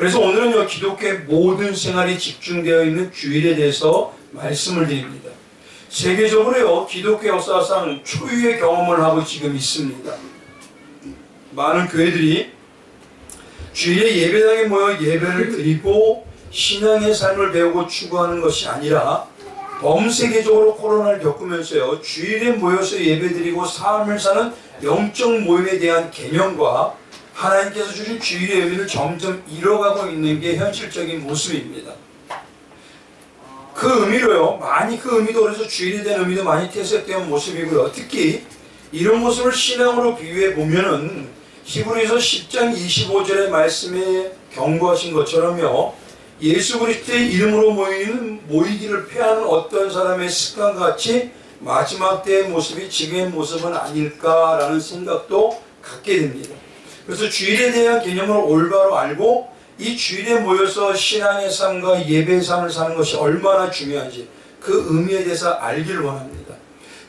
그래서 오늘은요, 기독교의 모든 생활이 집중되어 있는 주일에 대해서 말씀을 드립니다. 세계적으로요, 기독교 역사상 초유의 경험을 하고 지금 있습니다. 많은 교회들이 주일에 예배당에 모여 예배를 드리고 신앙의 삶을 배우고 추구하는 것이 아니라 범세계적으로 코로나를 겪으면서요, 주일에 모여서 예배드리고 삶을 사는 영적 모임에 대한 개념과 하나님께서 주신 주일의 의미를 점점 잃어가고 있는 게 현실적인 모습입니다. 그 의미로요, 그 의미도 그래서 주일에 대한 의미도 많이 퇴색된 모습이고요. 특히 이런 모습을 신앙으로 비유해 보면은 히브리서 10장 25절의 말씀에 경고하신 것처럼요, 예수 그리스도의 이름으로 모이기를 패하는 어떤 사람의 습관과 같이 마지막 때의 모습이 지금의 모습은 아닐까라는 생각도 갖게 됩니다. 그래서 주일에 대한 개념을 올바로 알고 이 주일에 모여서 신앙의 삶과 예배의 삶을 사는 것이 얼마나 중요한지 그 의미에 대해서 알기를 원합니다.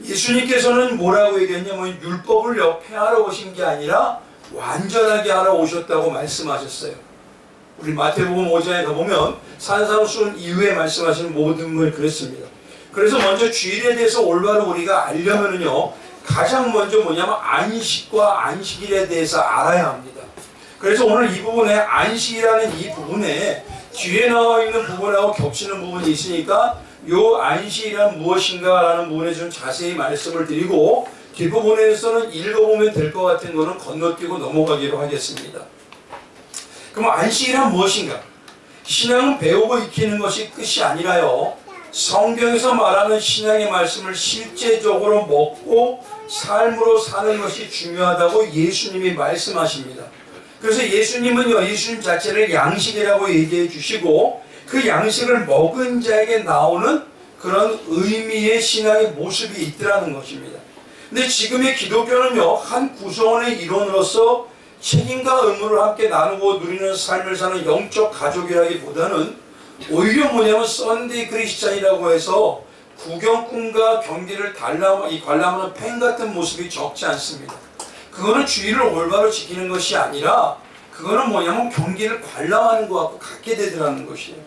예수님께서는 뭐라고 얘기했냐면 율법을 폐하러 오신 게 아니라 완전하게 하러 오셨다고 말씀하셨어요. 우리 마태복음 5장에 가보면 산상수훈 이후에 말씀하시는 모든 걸 그랬습니다. 그래서 먼저 주일에 대해서 올바로 우리가 알려면은요, 가장 먼저 뭐냐면 안식과 안식일에 대해서 알아야 합니다. 그래서 오늘 이 부분에 안식이라는 이 부분에 뒤에 나와 있는 부분하고 겹치는 부분이 있으니까 요 안식이란 무엇인가 라는 부분에 좀 자세히 말씀을 드리고 뒷부분에서는 읽어보면 될 것 같은 거는 건너뛰고 넘어가기로 하겠습니다. 그럼 안식이란 무엇인가? 신앙은 배우고 익히는 것이 끝이 아니라요, 성경에서 말하는 신앙의 말씀을 실제적으로 먹고 삶으로 사는 것이 중요하다고 예수님이 말씀하십니다. 그래서 예수님은요, 예수님 자체를 양식이라고 얘기해 주시고 그 양식을 먹은 자에게 나오는 그런 의미의 신앙의 모습이 있더라는 것입니다. 근데 지금의 기독교는요, 한 구성원의 일원으로서 책임과 의무를 함께 나누고 누리는 삶을 사는 영적 가족이라기보다는 오히려 뭐냐면 썬데이 크리스찬이라고 해서 구경꾼과 경계를 관람하는 팬 같은 모습이 적지 않습니다. 그거는 주의를 올바로 지키는 것이 아니라 그거는 뭐냐면 경계를 관람하는 것과 같게 되더라는 것이에요.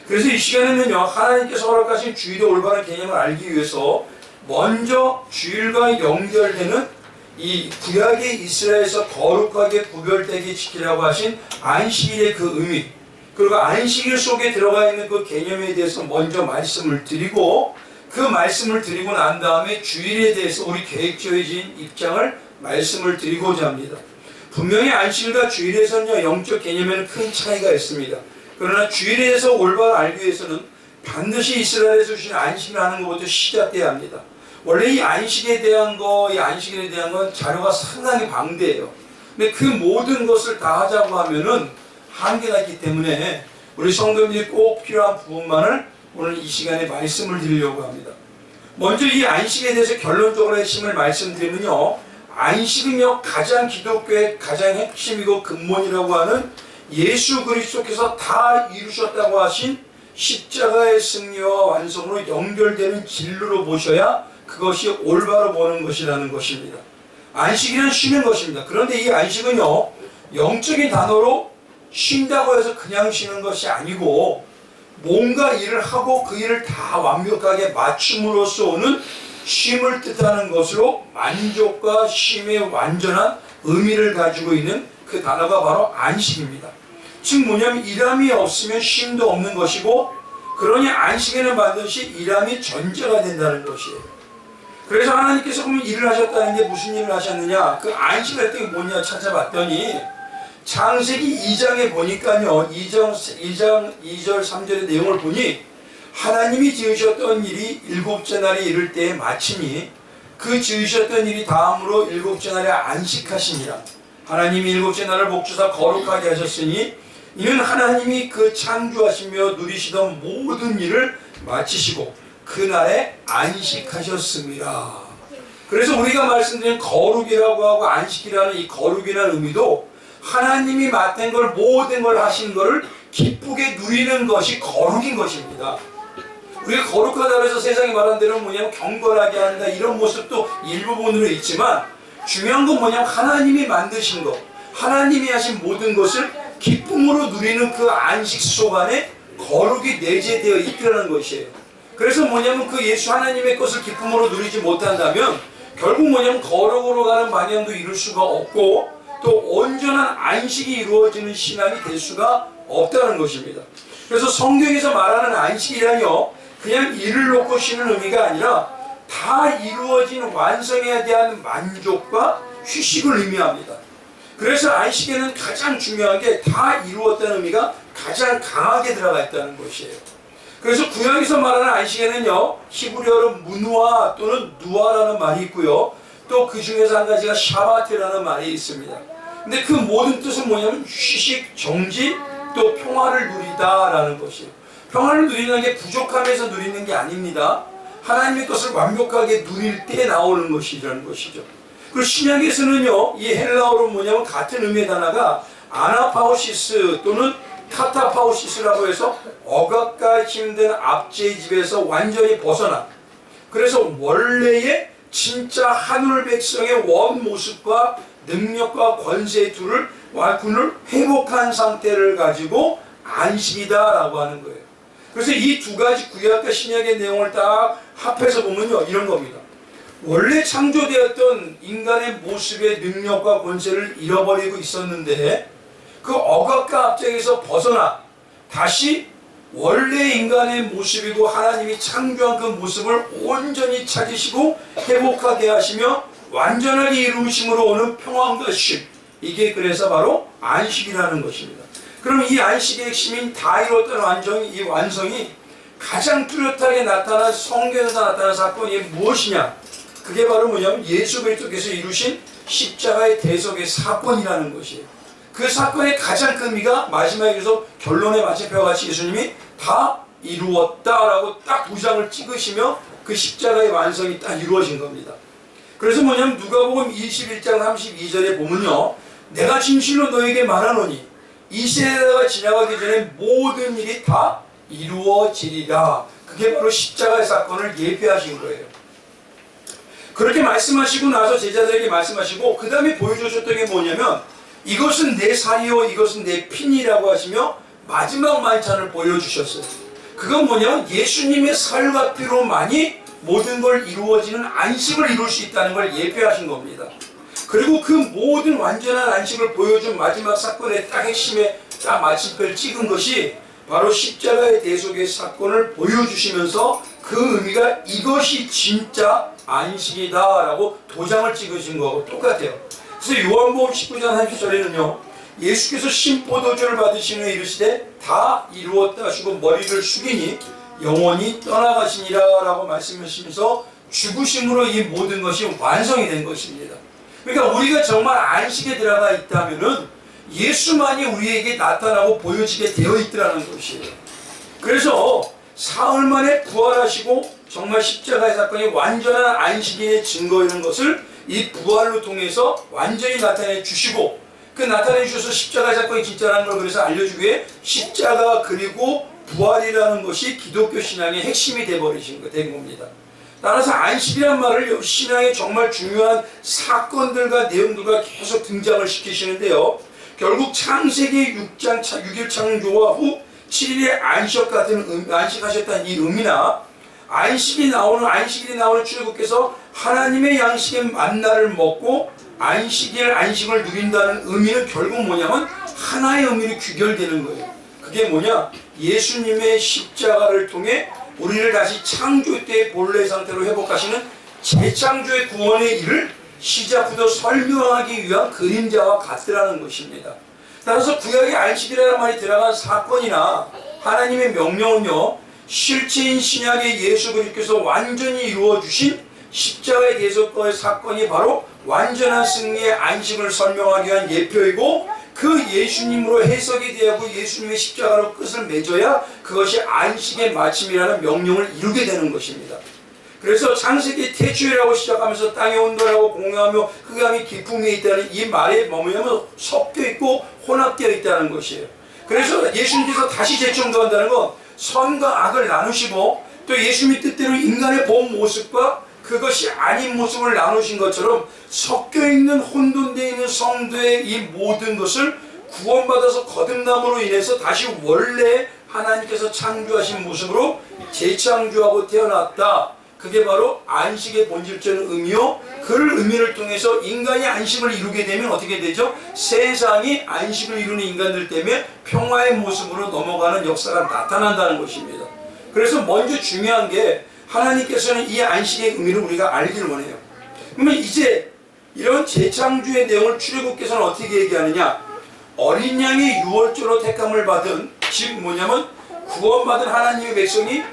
그래서 이 시간에는요, 하나님께서 허락하신 주일의 올바른 개념을 알기 위해서 먼저 주일과 연결되는 이 구약의 이스라엘에서 거룩하게 구별되게 지키라고 하신 안식일의 그 의미, 그리고 안식일 속에 들어가 있는 그 개념에 대해서 먼저 말씀을 드리고 그 말씀을 드리고 난 다음에 주일에 대해서 우리 계획적인 입장을 말씀을 드리고자 합니다. 분명히 안식일과 주일에서는요, 영적 개념에는 큰 차이가 있습니다. 그러나 주일에 대해서 올바로 알기 위해서는 반드시 이스라엘에서 주신 안식을 하는 것부터 시작돼야 합니다. 원래 이 안식에 대한 이 안식일에 대한 건 자료가 상당히 방대해요. 근데 그 모든 것을 다 하자고 하면은 한계가 있기 때문에 우리 성도님들이 꼭 필요한 부분만을 오늘 이 시간에 말씀을 드리려고 합니다. 먼저 이 안식에 대해서 결론적으로 핵심을 말씀드리면요, 안식은요, 가장 기독교의 가장 핵심이고 근본이라고 하는 예수 그리스도께서 다 이루셨다고 하신 십자가의 승리와 완성으로 연결되는 진로로 보셔야 그것이 올바로 보는 것이라는 것입니다. 안식이란 쉬는 것입니다. 그런데 이 안식은요, 영적인 단어로 쉰다고 해서 그냥 쉬는 것이 아니고 뭔가 일을 하고 그 일을 다 완벽하게 맞춤으로써 오는 쉼을 뜻하는 것으로 만족과 쉼의 완전한 의미를 가지고 있는 그 단어가 바로 안식입니다. 즉 뭐냐면 일함이 없으면 쉼도 없는 것이고, 그러니 안식에는 반드시 일함이 전제가 된다는 것이에요. 그래서 하나님께서 그러면 일을 하셨다는 게 무슨 일을 하셨느냐, 그 안식할 때 뭐냐 찾아봤더니 창세기 2장에 보니까요, 2장 2절 3절의 내용을 보니 하나님이 지으셨던 일이 일곱째 날에 이를 때에 마치니 그 지으셨던 일이 다음으로 일곱째 날에 안식하시니라. 하나님이 일곱째 날을 복주사 거룩하게 하셨으니 이는 하나님이 그 창조하시며 누리시던 모든 일을 마치시고 그날에 안식하셨습니다. 그래서 우리가 말씀드린 거룩이라고 하고 안식이라는 이 거룩이라는 의미도 하나님이 맡은 걸 모든 걸 하신 것을 기쁘게 누리는 것이 거룩인 것입니다. 우리가 거룩하다고 해서 세상이 말하는 대로 뭐냐면 경건하게 한다 이런 모습도 일부분으로 있지만 중요한 건 뭐냐면 하나님이 만드신 것, 하나님이 하신 모든 것을 기쁨으로 누리는 그 안식 속 안에 거룩이 내재되어 있더라는 것이에요. 그래서 뭐냐면 그 예수 하나님의 것을 기쁨으로 누리지 못한다면 결국 뭐냐면 거룩으로 가는 방향도 이룰 수가 없고 또 온전한 안식이 이루어지는 신앙이 될 수가 없다는 것입니다. 그래서 성경에서 말하는 안식이라뇨 그냥 일을 놓고 쉬는 의미가 아니라 다 이루어진 완성에 대한 만족과 휴식을 의미합니다. 그래서 안식에는 가장 중요한 게 다 이루었다는 의미가 가장 강하게 들어가 있다는 것이에요. 그래서 구약에서 말하는 안식에는요 히브리어로 문화 또는 누아라는 말이 있고요 또 그 중에서 한 가지가 샤바트라는 말이 있습니다. 근데 그 모든 뜻은 뭐냐면 휴식, 정지, 또 평화를 누리다라는 것이에요. 평화를 누리는 게 부족함에서 누리는 게 아닙니다. 하나님의 것을 완벽하게 누릴 때 나오는 것이라는 것이죠. 그리고 신약에서는요 이 헬라어로 뭐냐면 같은 의미의 단어가 아나파우시스 또는 카타파우시스라고 해서 억압과 힘든 압제의 집에서 완전히 벗어나 그래서 원래의 진짜 하늘 백성의 원 모습과 능력과 권세의 둘을 군을 회복한 상태를 가지고 안식이다라고 하는 거예요. 그래서 이 두 가지 구약과 신약의 내용을 딱 합해서 보면요 이런 겁니다. 원래 창조되었던 인간의 모습의 능력과 권세를 잃어버리고 있었는데 그 억압과 압제에서 벗어나 다시 원래 인간의 모습이고 하나님이 창조한 그 모습을 온전히 찾으시고 회복하게 하시며 완전하게 이루심으로 오는 평안과 쉼 이게 그래서 바로 안식이라는 것입니다. 그럼 이 안식의 핵심인 다 이루었던 이 완성이 가장 뚜렷하게 나타난 성경에서 나타난 사건이 무엇이냐 그게 바로 뭐냐면 예수 그리스도께서 이루신 십자가의 대속의 사건이라는 것이에요. 그 사건의 가장 큰 의미가 마지막에서 결론의 마침표와 같이 예수님이 다 이루었다라고 딱 도장을 찍으시며 그 십자가의 완성이 딱 이루어진 겁니다. 그래서 뭐냐면 누가복음 21장 32절에 보면요 내가 진실로 너에게 말하노니 이 세대가 지나가기 전에 모든 일이 다 이루어지리라. 그게 바로 십자가의 사건을 예표하신 거예요. 그렇게 말씀하시고 나서 제자들에게 말씀하시고 그 다음에 보여주셨던 게 뭐냐면 이것은 내 살이요 이것은 내 피니라고 하시며 마지막 만찬을 보여주셨어요. 그건 뭐냐면 예수님의 살과 피로만이 모든 걸 이루어지는 안식을 이룰 수 있다는 걸 예표하신 겁니다. 그리고 그 모든 완전한 안식을 보여준 마지막 사건의 딱 핵심에 딱 마침표를 찍은 것이 바로 십자가의 대속의 사건을 보여주시면서 그 의미가 이것이 진짜 안식이다 라고 도장을 찍으신 거하고 똑같아요. 그래서 요한복음 19장 30절에는요 예수께서 신포도주를 받으신 후에 이르시되 다 이루었다 하시고 머리를 숙이니 영원히 떠나가시니라 라고 말씀하시면서 죽으심으로 이 모든 것이 완성이 된 것입니다. 그러니까 우리가 정말 안식에 들어가 있다면은 예수만이 우리에게 나타나고 보여지게 되어 있더라는 것이에요. 그래서 사흘 만에 부활하시고 정말 십자가의 사건이 완전한 안식의 증거이는 것을 이 부활로 통해서 완전히 나타내 주시고 그 나타내 주셔서 십자가의 사건이 진짜라는 걸 그래서 알려주기 위해 십자가 그리고 부활이라는 것이 기독교 신앙의 핵심이 된 겁니다. 따라서 안식이란 말을 신앙의 정말 중요한 사건들과 내용들과 계속 등장을 시키시는데요. 결국 창세기 6장 6일 창조와 후 7일의 안식하셨다는 이 의미나 안식일이 나오는 출애굽께서 하나님의 양식의 만나를 먹고 안식을 누린다는 의미는 결국 뭐냐면 하나의 의미로 귀결되는 거예요. 그게 뭐냐? 예수님의 십자가를 통해 우리를 다시 창조 때의 본래의 상태로 회복하시는 재창조의 구원의 일을 시작부터 설명하기 위한 그림자와 같더라는 것입니다. 따라서 구약의 안식이라는 말이 들어간 사건이나 하나님의 명령은요 실체인 신약의 예수 그리스도께서 완전히 이루어주신 십자가의 대속과의 사건이 바로 완전한 승리의 안식을 설명하기 위한 예표이고 그 예수님으로 해석이 되고 예수님의 십자가로 끝을 맺어야 그것이 안식의 마침이라는 명령을 이루게 되는 것입니다. 그래서 창세기 태초이라고 시작하면서 땅의 온도라고 공유하며 흑암이 깊은 위에 있다는 이 말에 뭐냐면 섞여 있고 혼합되어 있다는 것이에요. 그래서 예수님께서 다시 재창조한다는 건 선과 악을 나누시고 또 예수님의 뜻대로 인간의 본 모습과 그것이 아닌 모습을 나누신 것처럼 섞여있는 혼돈되어 있는 성도의 이 모든 것을 구원받아서 거듭남으로 인해서 다시 원래 하나님께서 창조하신 모습으로 재창조하고 태어났다. 그게 바로 안식의 본질적인 의미요. 그 의미를 통해서 인간이 안식을 이루게 되면 어떻게 되죠? 세상이 안식을 이루는 인간들 때문에 평화의 모습으로 넘어가는 역사가 나타난다는 것입니다. 그래서 먼저 중요한 게 하나님께서는 이 안식의 의미를 우리가 알기를 원해요. 그러면 이제 이런 재창조의 내용을 출애굽께서는 어떻게 얘기하느냐? 어린 양의 유월절로 택함을 받은, 즉 뭐냐면 구원받은 하나님의 백성이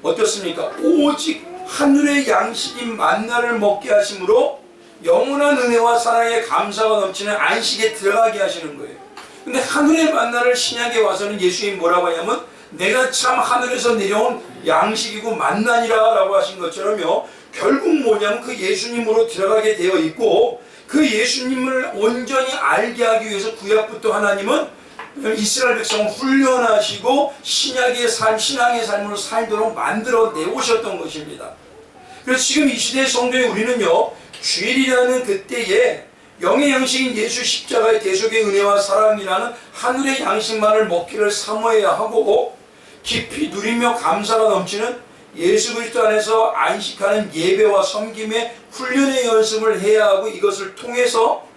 어떻습니까? 오직 하늘의 양식인 만나를 먹게 하심으로 영원한 은혜와 사랑에 감사가 넘치는 안식에 들어가게 하시는 거예요. 근데 하늘의 만나를 신약에 와서는 예수님이 뭐라고 하냐면 내가 참 하늘에서 내려온 양식이고 만나니라 라고 하신 것처럼요, 결국 뭐냐면 그 예수님으로 들어가게 되어 있고, 그 예수님을 온전히 알게 하기 위해서 구약부터 하나님은 이스라엘 백성을 훈련하시고 신약의 삶, 신앙의 삶으로 살도록 만들어 내오셨던 것입니다. 그래서 지금 이 시대의 성도의 우리는요, 주일이라는 그때에 영의 양식인 예수 십자가의 대속의 은혜와 사랑이라는 하늘의 양식만을 먹기를 사모해야 하고, 깊이 누리며 감사가 넘치는 예수 그리스도 안에서 안식하는 예배와 섬김의 훈련의 연습을 해야 하고, 이것을 통해서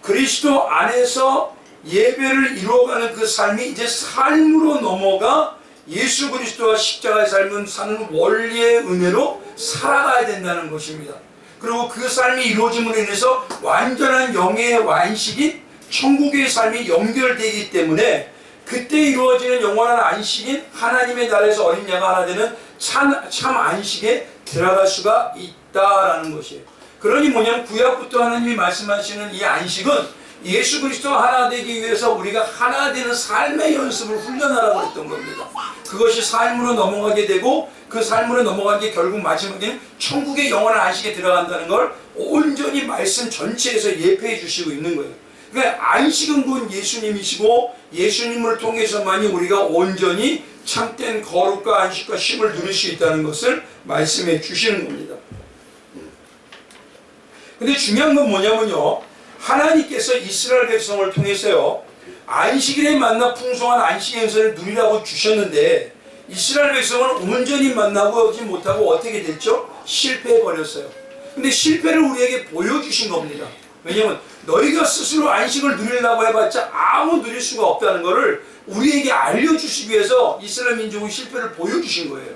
그리스도 안에서 예배를 이루어가는 그 삶이 이제 삶으로 넘어가 예수 그리스도와 십자가의 삶은 사는 원리의 은혜로 살아가야 된다는 것입니다. 그리고 그 삶이 이루어짐으로 인해서 완전한 영의 안식인 천국의 삶이 연결되기 때문에 그때 이루어지는 영원한 안식인 하나님의 나라에서 어린 양가 하나 되는 참 안식에 들어갈 수가 있다라는 것이에요. 그러니 뭐냐면 구약부터 하나님이 말씀하시는 이 안식은 예수 그리스도와 하나 되기 위해서 우리가 하나 되는 삶의 연습을 훈련하라고 했던 겁니다. 그것이 삶으로 넘어가게 되고, 그 삶으로 넘어간 게 결국 마지막에는 천국의 영원한 안식에 들어간다는 걸 온전히 말씀 전체에서 예표해 주시고 있는 거예요. 그러니까 안식은 곧 예수님이시고, 예수님을 통해서만이 우리가 온전히 참된 거룩과 안식과 쉼을 누릴 수 있다는 것을 말씀해 주시는 겁니다. 근데 중요한 건 뭐냐면요, 하나님께서 이스라엘 백성을 통해서요, 안식일에 만나 풍성한 안식의 은혜를 누리라고 주셨는데, 이스라엘 백성은 온전히 만나보지 못하고 어떻게 됐죠? 실패해버렸어요. 근데 실패를 우리에게 보여주신 겁니다. 왜냐하면 너희가 스스로 안식을 누리려고 해봤자 아무 누릴 수가 없다는 것을 우리에게 알려주시기 위해서 이스라엘 민족의 실패를 보여주신 거예요.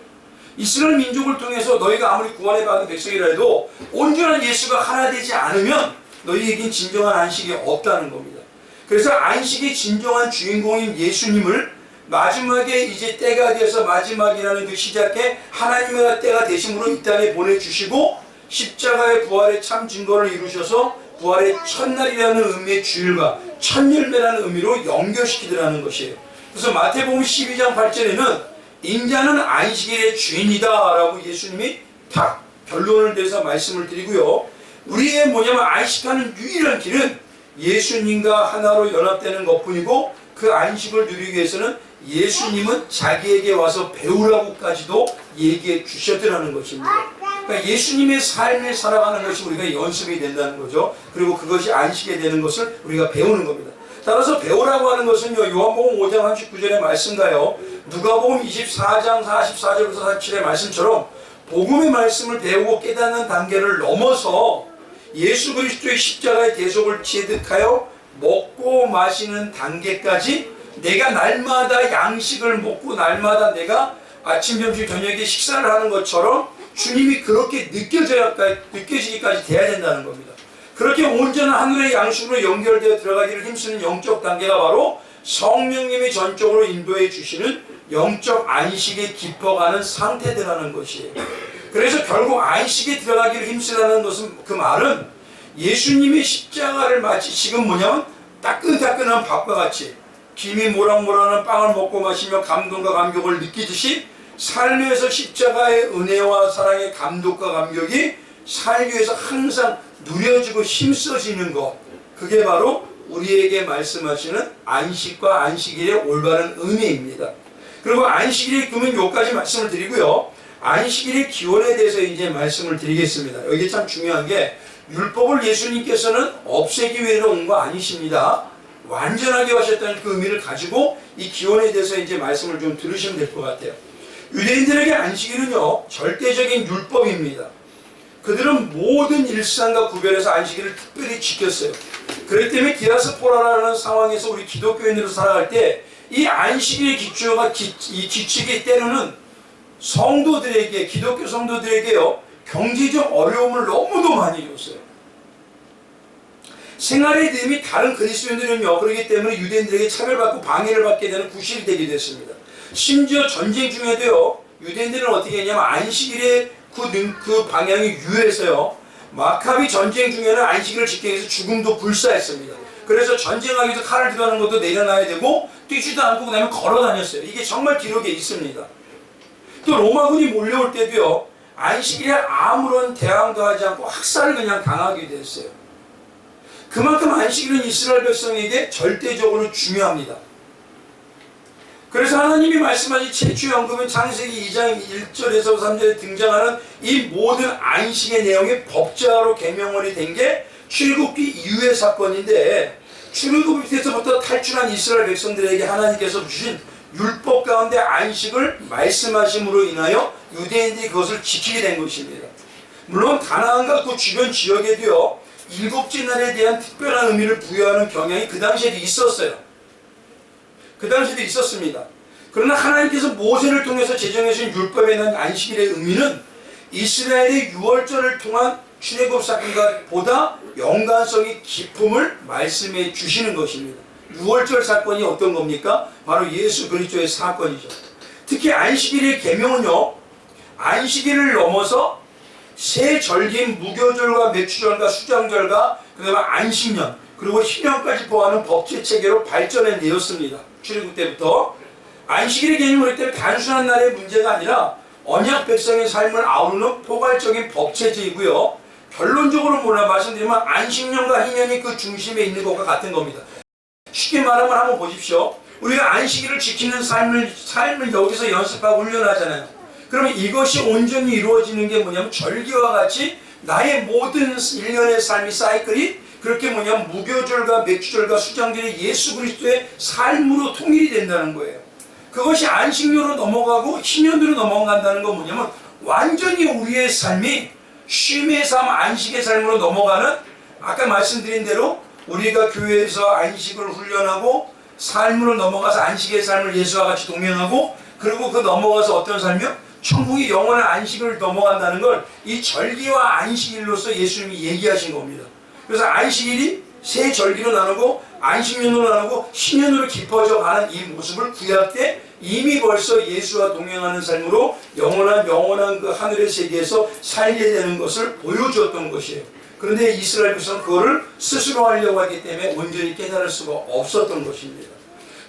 이스라엘 민족을 통해서 너희가 아무리 구원해 받은 백성이라 해도 온전한 예수가 하나 되지 않으면 너희에겐 진정한 안식이 없다는 겁니다. 그래서 안식의 진정한 주인공인 예수님을 마지막에 이제 때가 되어서 마지막이라는 그 시작에 하나님의 때가 되심으로 이 땅에 보내주시고, 십자가의 부활의 참 증거를 이루셔서 부활의 첫날이라는 의미의 주일과 첫 열매라는 의미로 연결시키더라는 것이에요. 그래서 마태복음 12장 8절에는 인자는 안식일의 주인이다 라고 예수님이 딱 결론을 내서 말씀을 드리고요, 우리의 뭐냐면 안식하는 유일한 길은 예수님과 하나로 연합되는 것뿐이고, 그 안식을 누리기 위해서는 예수님은 자기에게 와서 배우라고까지도 얘기해 주셨더라는 것입니다. 그러니까 예수님의 삶을 살아가는 것이 우리가 연습이 된다는 거죠. 그리고 그것이 안식이 되는 것을 우리가 배우는 겁니다. 따라서 배우라고 하는 것은요, 요한복음 5장 39절의 말씀과요, 누가복음 24장 44절부터 47절의 말씀처럼 복음의 말씀을 배우고 깨닫는 단계를 넘어서 예수 그리스도의 십자가의 대속을 체득하여 먹고 마시는 단계까지, 내가 날마다 양식을 먹고 날마다 내가 아침, 점심, 저녁에 식사를 하는 것처럼 주님이 그렇게 느껴지기까지 돼야 된다는 겁니다. 그렇게 온전한 하늘의 양식으로 연결되어 들어가기를 힘쓰는 영적 단계가 바로 성령님이 전적으로 인도해 주시는 영적 안식에 깊어가는 상태들하는 것이에요. 그래서 결국 안식에 들어가기를 힘쓰라는 것은, 그 말은 예수님의 십자가를 마치 지금 뭐냐면 따끈따끈한 밥과 같이 김이 모락모락한 빵을 먹고 마시며 감동과 감격을 느끼듯이 삶에서 십자가의 은혜와 사랑의 감동과 감격이 살기 위해서 항상 누려지고 힘써지는 것, 그게 바로 우리에게 말씀하시는 안식과 안식일의 올바른 의미입니다. 그리고 안식일의 그러면 여기까지 말씀을 드리고요, 안식일의 기원에 대해서 이제 말씀을 드리겠습니다. 여기 참 중요한 게, 율법을 예수님께서는 없애기 위해서 온 거 아니십니다. 완전하게 하셨다는 그 의미를 가지고 이 기원에 대해서 이제 말씀을 좀 들으시면 될 것 같아요. 유대인들에게 안식일은요, 절대적인 율법입니다. 그들은 모든 일상과 구별해서 안식일을 특별히 지켰어요. 그렇기 때문에 디아스포라라는 상황에서 우리 기독교인으로 살아갈 때 이 안식일의 이 규칙이 때로는 성도들에게, 기독교 성도들에게요, 경제적 어려움을 너무도 많이 줬어요. 생활의 리듬이 다른 그리스도인들은요, 그렇기 때문에 유대인들에게 차별받고 방해를 받게 되는 구실이 되기도 했습니다. 심지어 전쟁 중에도요, 유대인들은 어떻게 했냐면 안식일의 그 방향이 유해서요, 마카비 전쟁 중에는 안식일을 지키기 위해서 죽음도 불사했습니다. 그래서 전쟁하기 위해서 칼을 들어가는 것도 내려놔야 되고 뛰지도 않고 그다음에 걸어 다녔어요. 이게 정말 기록에 있습니다. 또 로마군이 몰려올 때도요, 안식일에 아무런 대항도 하지 않고 학살을 그냥 당하기도 했어요. 그만큼 안식일은 이스라엘 백성에게 절대적으로 중요합니다. 그래서 하나님이 말씀하신 최초 연금은 창세기 2장 1절에서 3절에 등장하는 이 모든 안식의 내용이 법자로 계명원이 된 게 출애굽기 이후의 사건인데, 출애굽에서부터 탈출한 이스라엘 백성들에게 하나님께서 주신 율법 가운데 안식을 말씀하심으로 인하여 유대인들이 그것을 지키게 된 것입니다. 물론 가나안과 그 주변 지역에도요, 일곱째 날에 대한 특별한 의미를 부여하는 경향이 그 당시에도 있었어요. 그 당시에도 있었습니다. 그러나 하나님께서 모세를 통해서 제정하신 율법에 대한 안식일의 의미는 이스라엘의 유월절을 통한 출애굽 사건과 보다 연관성이 깊음을 말씀해 주시는 것입니다. 유월절 사건이 어떤 겁니까? 바로 예수 그리스도의 사건이죠. 특히 안식일의 계명은요, 안식일을 넘어서 새 절기인 무교절과 매추절과 수장절과 그다음에 안식년 그리고 희년까지 포함하는 법제 체계로 발전해 내었습니다. 출애굽 때부터 안식일의 개념은 그렇기 때문에 단순한 날의 문제가 아니라 언약 백성의 삶을 아우르는 포괄적인 법체제이고요. 결론적으로 말씀드리면 안식년과 희년이 그 중심에 있는 것과 같은 겁니다. 쉽게 말하면 한번 보십시오. 우리가 안식일을 지키는 삶을 여기서 연습하고 훈련하잖아요. 그러면 이것이 온전히 이루어지는 게 뭐냐면 절기와 같이 나의 모든 일련의 삶의 사이클이 그렇게 뭐냐면 무교절과 맥주절과 수장절이 예수 그리스도의 삶으로 통일이 된다는 거예요. 그것이 안식년으로 넘어가고 희년으로 넘어간다는 건 뭐냐면 완전히 우리의 삶이 쉼의 삶, 안식의 삶으로 넘어가는, 아까 말씀드린 대로 우리가 교회에서 안식을 훈련하고 삶으로 넘어가서 안식의 삶을 예수와 같이 동행하고, 그리고 그 넘어가서 어떤 삶이요? 천국이 영원한 안식을 넘어간다는 걸 이 절기와 안식일로서 예수님이 얘기하신 겁니다. 그래서 안식일이 새 절기로 나누고 안식년으로 나누고 신년으로 깊어져 가는 이 모습을 구약 때 이미 벌써 예수와 동행하는 삶으로 영원한 그 하늘의 세계에서 살게 되는 것을 보여주었던 것이에요. 그런데 이스라엘 백성은 그거를 스스로 하려고 하기 때문에 온전히 깨달을 수가 없었던 것입니다.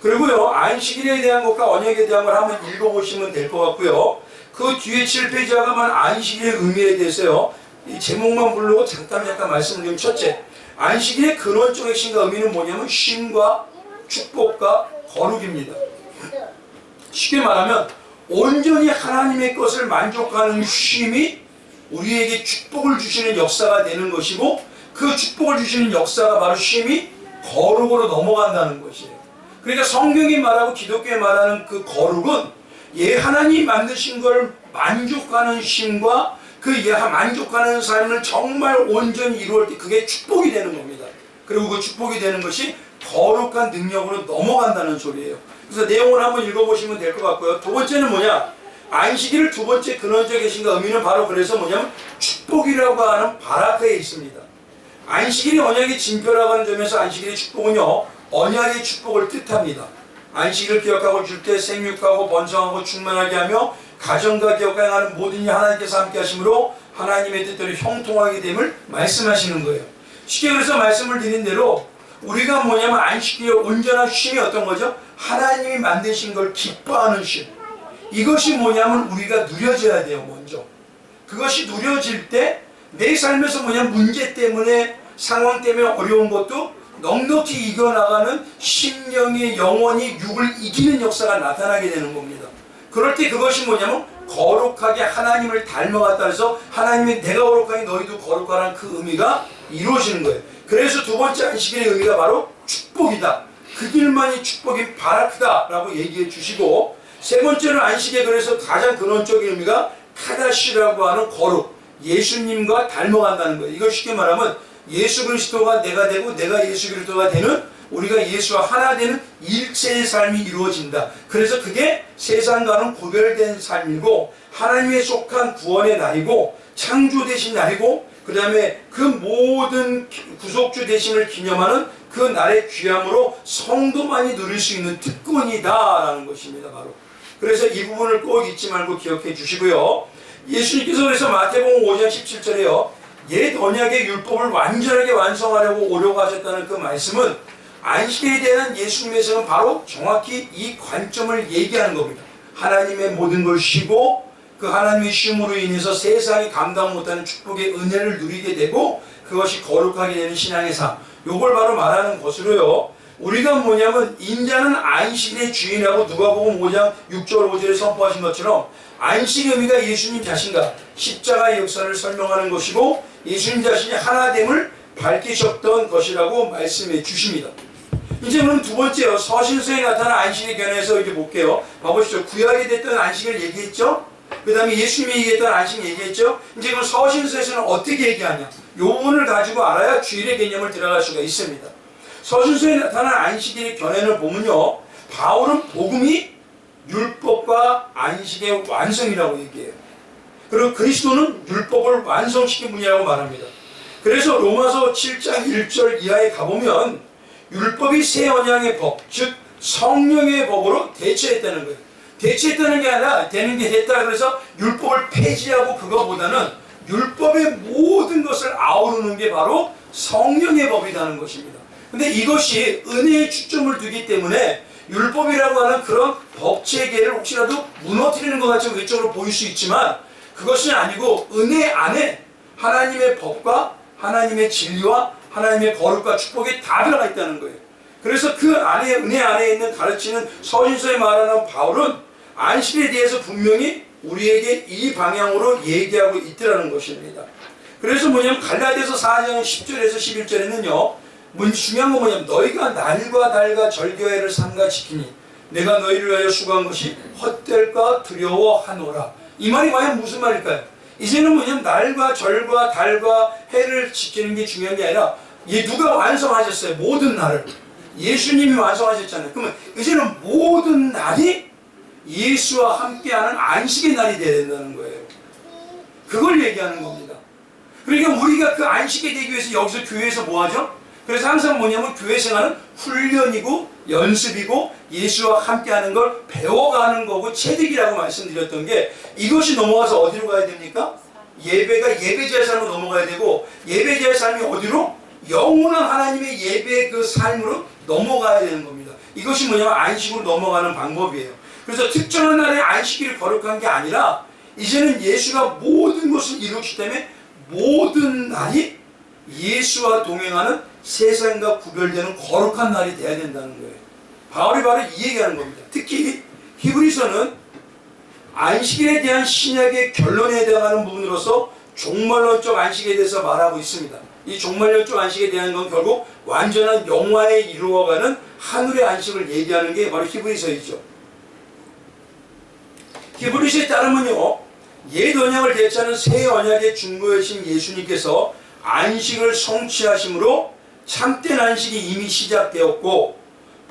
그리고요, 안식일에 대한 것과 언약에 대한 걸 한번 읽어보시면 될 것 같고요. 그 뒤에 7페이지에 가면 안식일의 의미에 대해서요, 이 제목만 부르고 잠깐 말씀을 드리면, 첫째, 안식일의 근원적 핵심과 의미는 뭐냐면 쉼과 축복과 거룩입니다. 쉽게 말하면 온전히 하나님의 것을 만족하는 쉼이 우리에게 축복을 주시는 역사가 되는 것이고, 그 축복을 주시는 역사가 바로 쉼이 거룩으로 넘어간다는 것이에요. 그러니까 성경이 말하고 기독교에 말하는 그 거룩은 하나님 만드신 걸 만족하는 쉼과 그 만족하는 삶을 정말 온전히 이루을 때 그게 축복이 되는 겁니다. 그리고 그 축복이 되는 것이 거룩한 능력으로 넘어간다는 소리예요. 그래서 내용을 한번 읽어보시면 될 것 같고요. 두 번째는 뭐냐? 안식일을 두 번째 근원적 계신가 의미는 바로 그래서 뭐냐면 축복이라고 하는 바라크에 있습니다. 안식일이 언약의 징표라고 하는 점에서 안식일의 축복은요, 언약의 축복을 뜻합니다. 안식일을 기억하고 줄 때 생육하고 번성하고 충만하게 하며 가정과 기업과 행하는 모든 일 하나님께서 함께 하심으로 하나님의 뜻대로 형통하게 됨을 말씀하시는 거예요. 쉽게 그래서 말씀을 드린 대로 우리가 뭐냐면 안식일의 온전한 쉼이 어떤 거죠? 하나님이 만드신 걸 기뻐하는 쉼. 이것이 뭐냐면 우리가 누려져야 돼요. 먼저 그것이 누려질 때 내 삶에서 뭐냐면 문제 때문에, 상황 때문에 어려운 것도 넉넉히 이겨나가는 심령의 영혼이 육을 이기는 역사가 나타나게 되는 겁니다. 그럴 때 그것이 뭐냐면 거룩하게 하나님을 닮아갔다 해서 하나님이 내가 거룩하니 너희도 거룩하라는 그 의미가 이루어지는 거예요. 그래서 두 번째 안식일의 의미가 바로 축복이다. 그 길만이 축복이 바라크다라고 얘기해 주시고, 세 번째는 안식에 그래서 가장 근원적인 의미가 카다시라고 하는 거룩, 예수님과 닮아간다는 거예요. 이걸 쉽게 말하면 예수 그리스도가 내가 되고 내가 예수 그리스도가 되는, 우리가 예수와 하나 되는 일체의 삶이 이루어진다. 그래서 그게 세상과는 구별된 삶이고 하나님의 속한 구원의 날이고 창조 되신 날이고, 그 다음에 그 모든 구속주 되심을 기념하는 그 날의 귀함으로 성도만이 누릴 수 있는 특권이다라는 것입니다. 바로. 그래서 이 부분을 꼭 잊지 말고 기억해 주시고요. 예수님께서 그래서 마태복음 5장 17절에요. 옛 언약의 율법을 완전하게 완성하려고 오려고 하셨다는 그 말씀은 안식에 대한 예수님의 해석은 바로 정확히 이 관점을 얘기하는 겁니다. 하나님의 모든 걸 쉬고 그 하나님의 쉼으로 인해서 세상이 감당 못하는 축복의 은혜를 누리게 되고 그것이 거룩하게 되는 신앙의 삶, 요걸 바로 말하는 것으로요. 우리가 뭐냐면 인자는 안식의 주인이라고 누가복음 5장 6절 5절에 선포하신 것처럼 안식의 의미가 예수님 자신과 십자가의 역사를 설명하는 것이고 예수님 자신이 하나됨을 밝히셨던 것이라고 말씀해 주십니다. 이제 그럼 두 번째요. 서신서에 나타난 안식에 관해서 이제 볼게요. 봐보시죠. 구약에 됐던 안식을 얘기했죠. 그 다음에 예수님이 얘기했던 안식 얘기했죠. 이제 그럼 서신서에서는 어떻게 얘기하냐. 요 부분을 가지고 알아야 주일의 개념을 들어갈 수가 있습니다. 서신서에 나타난 안식의 견해를 보면요. 바울은 복음이 율법과 안식의 완성이라고 얘기해요. 그리고 그리스도는 율법을 완성시킨 분이라고 말합니다. 그래서 로마서 7장 1절 이하에 가보면 율법이 새 언약의 법, 즉 성령의 법으로 대체했다는 거예요. 대체했다는 게 아니라 되는 게 됐다 그래서 율법을 폐지하고 그거보다는 율법의 모든 것을 아우르는 게 바로 성령의 법이라는 것입니다. 근데 이것이 은혜에 초점을 두기 때문에 율법이라고 하는 그런 법체계를 혹시라도 무너뜨리는 것 같이 외적으로 보일 수 있지만 그것이 아니고 은혜 안에 하나님의 법과 하나님의 진리와 하나님의 거룩과 축복이 다 들어가 있다는 거예요. 그래서 그 안에 은혜 안에 있는 가르치는 서신서에 말하는 바울은 안식에 대해서 분명히 우리에게 이 방향으로 얘기하고 있더라는 것입니다. 그래서 뭐냐면 갈라디아서 4장 10절에서 11절에는요. 중요한 건 뭐냐면 너희가 날과 달과 절교회를 삼가지키니 내가 너희를 위하여 수고한 것이 헛될까 두려워하노라. 이 말이 과연 무슨 말일까요? 이제는 뭐냐면 날과 절과 달과 해를 지키는 게 중요한 게 아니라 누가 완성하셨어요? 모든 날을. 예수님이 완성하셨잖아요. 그러면 이제는 모든 날이 예수와 함께하는 안식의 날이 되어야 된다는 거예요. 그걸 얘기하는 겁니다. 그러니까 우리가 그 안식이 되기 위해서 여기서 교회에서 뭐 하죠? 그래서 항상 뭐냐면 교회 생활은 훈련이고 연습이고 예수와 함께하는 걸 배워가는 거고 체득이라고 말씀드렸던 게 이것이 넘어가서 어디로 가야 됩니까? 예배가 예배자의 삶으로 넘어가야 되고 예배자의 삶이 어디로? 영원한 하나님의 예배의 그 삶으로 넘어가야 되는 겁니다. 이것이 뭐냐면 안식으로 넘어가는 방법이에요. 그래서 특정한 날에 안식일을 거룩한 게 아니라 이제는 예수가 모든 것을 이루기 때문에 모든 날이 예수와 동행하는 세상과 구별되는 거룩한 날이 돼야 된다는 거예요. 바울이 바로 이 얘기하는 겁니다. 특히 히브리서는 안식일에 대한 신약의 결론에 해당하는 부분으로서 종말론적 안식에 대해서 말하고 있습니다. 이 종말론적 안식에 대한 건 결국 완전한 영화에 이루어가는 하늘의 안식을 얘기하는 게 바로 히브리서이죠. 히브리서에 따르면요. 옛 언약을 대체하는 새 언약의 중보이신 예수님께서 안식을 성취하심으로 참된 안식이 이미 시작되었고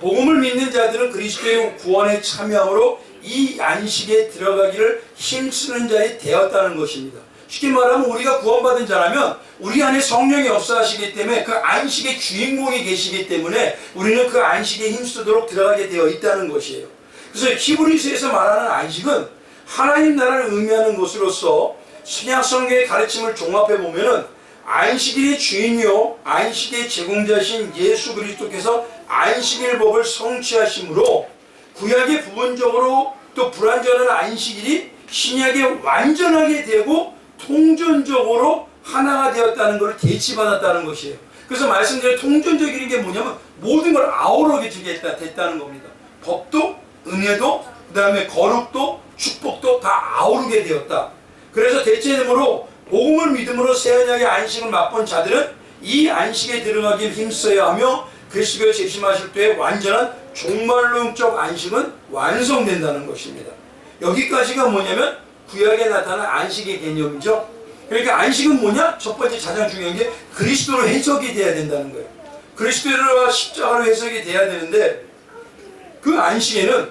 복음을 믿는 자들은 그리스도의 구원에 참여함으로 이 안식에 들어가기를 힘쓰는 자이 되었다는 것입니다. 쉽게 말하면 우리가 구원받은 자라면 우리 안에 성령이 역사하시기 때문에 그 안식의 주인공이 계시기 때문에 우리는 그 안식에 힘쓰도록 들어가게 되어 있다는 것이에요. 그래서 히브리서에서 말하는 안식은 하나님 나라를 의미하는 것으로서 신약 성경의 가르침을 종합해 보면은 안식일의 주인이요 안식의 제공자신 예수 그리스도께서 안식일 법을 성취하심으로 구약의 부분적으로 또 불완전한 안식일이 신약에 완전하게 되고 통전적으로 하나가 되었다는 것을 대치받았다는 것이에요. 그래서 말씀드린 통전적인 게 뭐냐면 모든 걸 아우르게 됐다는 겁니다. 법도 은혜도 그 다음에 거룩도 축복도 다 아우르게 되었다. 그래서 대체되므로 복음을 믿음으로 새 언약의 안식을 맛본 자들은 이 안식에 들어가길 힘써야 하며 그리스도의 재림하실 때의 완전한 종말론적 안식은 완성된다는 것입니다. 여기까지가 뭐냐면 구약에 나타난 안식의 개념이죠. 그러니까 안식은 뭐냐? 첫 번째 가장 중요한 게 그리스도로 해석이 돼야 된다는 거예요. 그리스도와 십자가로 해석이 돼야 되는데 그 안식에는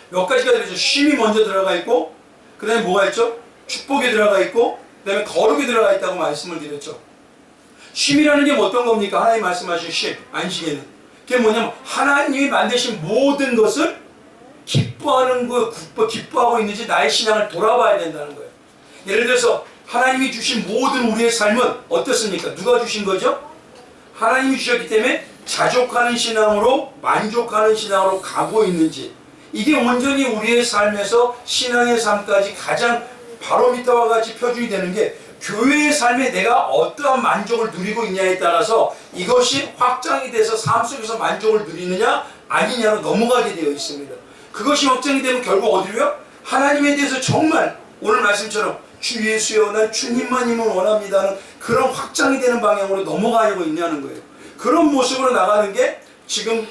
몇 가지가 들어있죠. 쉼이 먼저 들어가 있고 그 다음에 뭐가 있죠? 축복이 들어가 있고 그 다음에 거룩이 들어가 있다고 말씀을 드렸죠. 쉼이라는 게 어떤 겁니까? 하나님 말씀하신 쉼, 안식에는 그게 뭐냐면 하나님이 만드신 모든 것을 기뻐하는 거, 기뻐하고 있는지 나의 신앙을 돌아봐야 된다는 거예요. 예를 들어서 하나님이 주신 모든 우리의 삶은 어떻습니까? 누가 주신 거죠? 하나님이 주셨기 때문에 자족하는 신앙으로 만족하는 신앙으로 가고 있는지, 이게 온전히 우리의 삶에서 신앙의 삶까지 가장 바로미터와 같이 표준이 되는 게 교회의 삶에 내가 어떠한 만족을 누리고 있냐에 따라서 이것이 확장이 돼서 삶 속에서 만족을 누리느냐 아니냐로 넘어가게 되어 있습니다. 그것이 확장이 되면 결국 어디로요? 하나님에 대해서 정말 오늘 말씀처럼 주 예수여 난 주님만이면 원합니다는 그런 확장이 되는 방향으로 넘어가고 있냐는 거예요. 그런 모습으로 나가는 게 지금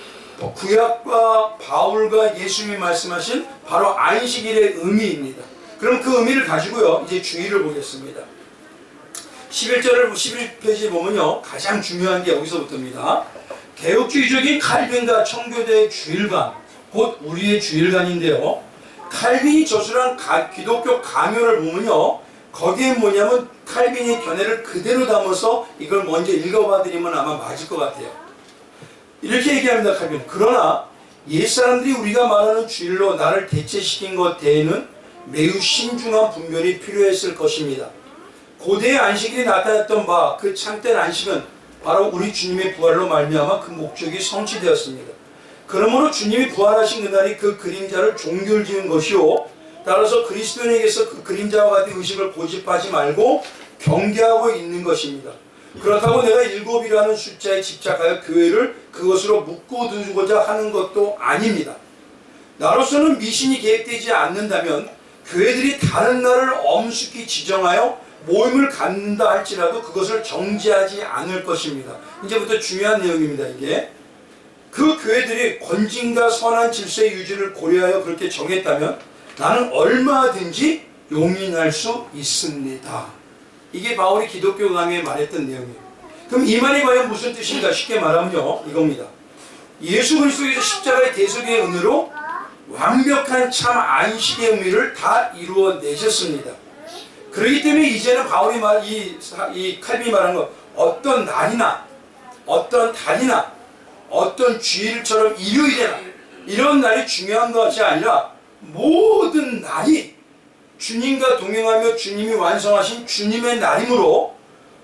구약과 바울과 예수님이 말씀하신 바로 안식일의 의미입니다. 그럼 그 의미를 가지고요 이제 주의를 보겠습니다. 11절을 11페이지에 보면요 가장 중요한 게 여기서부터입니다. 개혁주의적인 칼빈과 청교도의 주일관, 곧 우리의 주일관인데요, 칼빈이 저술한 기독교 강요를 보면요 거기에 뭐냐면 칼빈의 견해를 그대로 담아서 이걸 먼저 읽어봐 드리면 아마 맞을 것 같아요. 이렇게 얘기합니다. 칼빈. 그러나 옛사람들이 우리가 말하는 주일로 나를 대체시킨 것 대에는 매우 신중한 분별이 필요했을 것입니다. 고대의 안식일이 나타났던 바 그 참된 안식은 바로 우리 주님의 부활로 말미암아 그 목적이 성취되었습니다. 그러므로 주님이 부활하신 그날이 그 그림자를 종결지은 것이요, 따라서 그리스도인에게서 그 그림자와 같은 의식을 고집하지 말고 경계하고 있는 것입니다. 그렇다고 내가 7이라는 숫자에 집착하여 교회를 그것으로 묶어두고자 하는 것도 아닙니다. 나로서는 미신이 계획되지 않는다면 교회들이 다른 날을 엄숙히 지정하여 모임을 갖는다 할지라도 그것을 정지하지 않을 것입니다. 이제부터 중요한 내용입니다. 이게 그 교회들이 권징과 선한 질서의 유지를 고려하여 그렇게 정했다면 나는 얼마든지 용인할 수 있습니다. 이게 바울이 기독교 강의에 말했던 내용이에요. 그럼 이 말이 과연 무슨 뜻인가? 쉽게 말하면요 이겁니다. 예수 그리스도께서 십자가의 대속의 은혜로 완벽한 참 안식의 의미를 다 이루어내셨습니다. 그렇기 때문에 이제는 바울이 이 칼빈이 말한 것, 어떤 날이나 어떤 달이나 어떤 주일처럼 일요일이나 이런 날이 중요한 것이 아니라 모든 날이 주님과 동행하며 주님이 완성하신 주님의 날이므로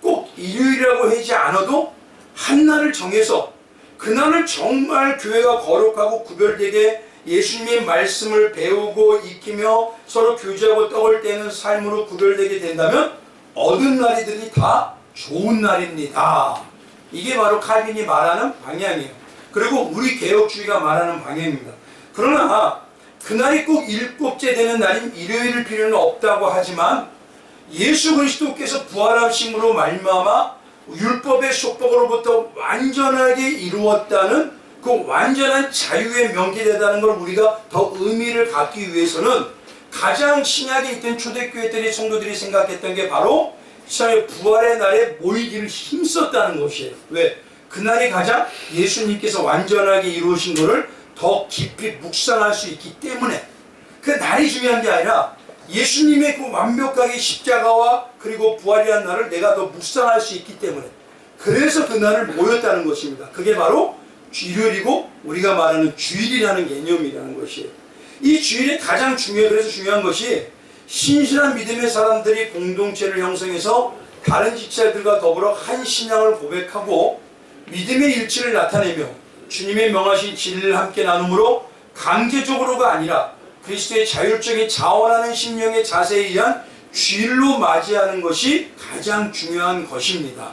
꼭 일요일이라고 하지 않아도 한 날을 정해서 그날을 정말 교회가 거룩하고 구별되게 예수님의 말씀을 배우고 익히며 서로 교제하고 떡을 떼는 삶으로 구별되게 된다면 얻은 날이들이 다 좋은 날입니다. 이게 바로 칼빈이 말하는 방향이에요. 그리고 우리 개혁주의가 말하는 방향입니다. 그러나 그날이 꼭 7째 되는 날인 일요일일 필요는 없다고 하지만 예수 그리스도께서 부활하심으로 말미암아 율법의 속박으로부터 완전하게 이루었다는 그 완전한 자유에 명기되다는 걸 우리가 더 의미를 갖기 위해서는 가장 신약에 있던 초대교회들의 성도들이 생각했던 게 바로 이스라엘 부활의 날에 모이기를 힘썼다는 것이에요. 왜? 그날이 가장 예수님께서 완전하게 이루신 것을 더 깊이 묵상할 수 있기 때문에 그 날이 중요한 게 아니라 예수님의 그 완벽하게 십자가와 그리고 부활이라는 날을 내가 더 묵상할 수 있기 때문에 그래서 그 날을 모였다는 것입니다. 그게 바로 일요일이고 우리가 말하는 주일이라는 개념이라는 것이에요. 이 주일이 가장 그래서 중요한 것이 신실한 믿음의 사람들이 공동체를 형성해서 다른 지체들과 더불어 한 신앙을 고백하고 믿음의 일치를 나타내며 주님의 명하신 진리를 함께 나눔으로 강제적으로가 아니라 그리스도의 자율적인 자원하는 심령의 자세에 의한 주일로 맞이하는 것이 가장 중요한 것입니다.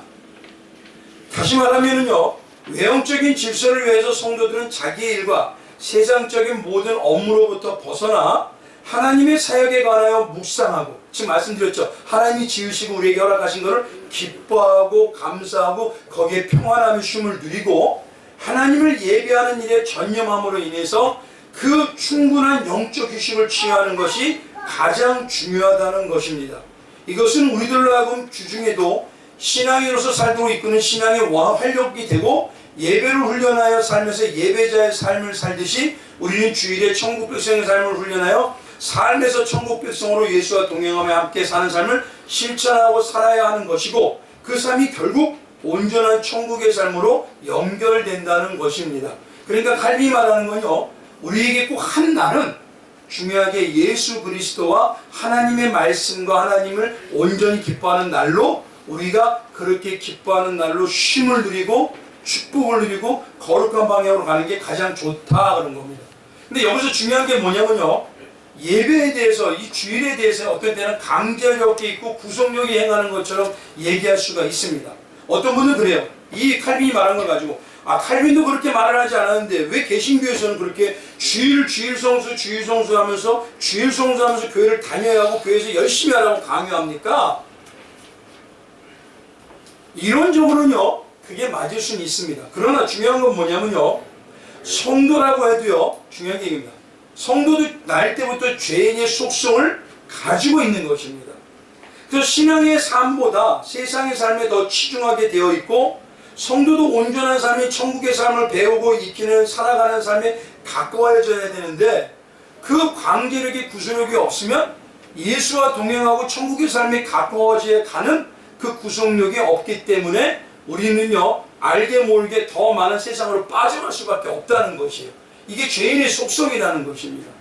다시 말하면요, 외형적인 질서를 위해서 성도들은 자기의 일과 세상적인 모든 업무로부터 벗어나 하나님의 사역에 관하여 묵상하고, 지금 말씀드렸죠. 하나님이 지으시고 우리에게 허락하신 것을 기뻐하고 감사하고 거기에 평안함의 쉼을 누리고 하나님을 예배하는 일에 전념함으로 인해서 그 충분한 영적 휴식을 취하는 것이 가장 중요하다는 것입니다. 이것은 우리들로 하여금 주중에도 신앙인으로서 살도록 이끄는 신앙의 활력이 되고 예배를 훈련하여 살면서 예배자의 삶을 살듯이 우리는 주일에 천국 백성의 삶을 훈련하여 삶에서 천국 백성으로 예수와 동행하며 함께 사는 삶을 실천하고 살아야 하는 것이고 그 삶이 결국 온전한 천국의 삶으로 연결된다는 것입니다. 그러니까 칼빈이 말하는 건요, 우리에게 꼭 한 날은 중요하게 예수 그리스도와 하나님의 말씀과 하나님을 온전히 기뻐하는 날로 우리가 그렇게 기뻐하는 날로 쉼을 누리고 축복을 누리고 거룩한 방향으로 가는 게 가장 좋다 그런 겁니다. 근데 여기서 중요한 게 뭐냐면요, 예배에 대해서 이 주일에 대해서 어떤 때는 강제력이 있고 구속력이 행하는 것처럼 얘기할 수가 있습니다. 어떤 분은 그래요. 이 칼빈이 말한 걸 가지고 칼빈도 그렇게 말을 하지 않았는데 왜 개신교에서는 그렇게 주일 성수 하면서 교회를 다녀야 하고 교회에서 열심히 하라고 강요합니까? 이론적으로는요 그게 맞을 수는 있습니다. 그러나 중요한 건 뭐냐면요, 성도라고 해도요, 중요한 게 얘기입니다. 성도도 날 때부터 죄인의 속성을 가지고 있는 것입니다. 그래서 신앙의 삶보다 세상의 삶에 더 치중하게 되어 있고 성도도 온전한 삶이 천국의 삶을 배우고 익히는 살아가는 삶에 가까워져야 되는데 그 광제력이 구속력이 없으면 예수와 동행하고 천국의 삶에 가까워져 가는 그 구속력이 없기 때문에 우리는요 알게 모르게 더 많은 세상으로 빠져갈 수밖에 없다는 것이에요. 이게 죄인의 속성이라는 것입니다.